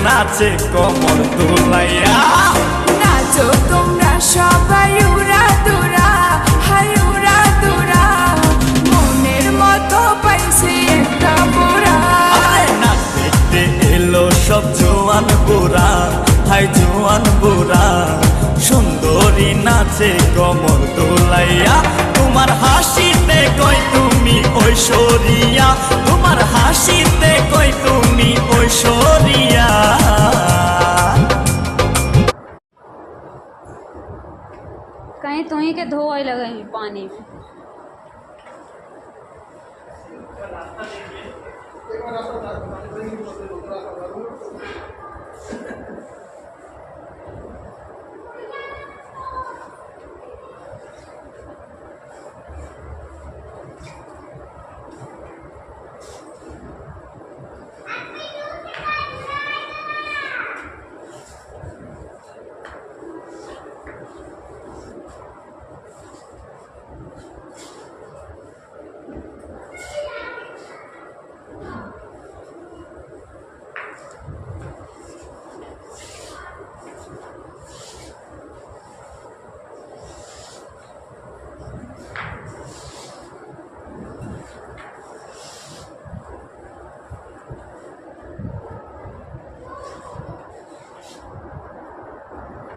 নাচে কমর দোলাইয়া। নাচো তোমরা সবাই উড়া দুরা, হাই উড়া দুরা, মনের মতো পাইছে একটা বোরা। নাচ দেখতে এলো সব জোয়ান বুড়া, হাই জোয়ান বুড়া, সুন্দরী নাচে কমর দোলাইয়া। তোমার হাসিতে কই তুমি ঐশ্বরিয়া, তোমার হাসিতে কই তুমি ঐশ্বরিয়া। कहीं तो ही के धोए लगे पानी में।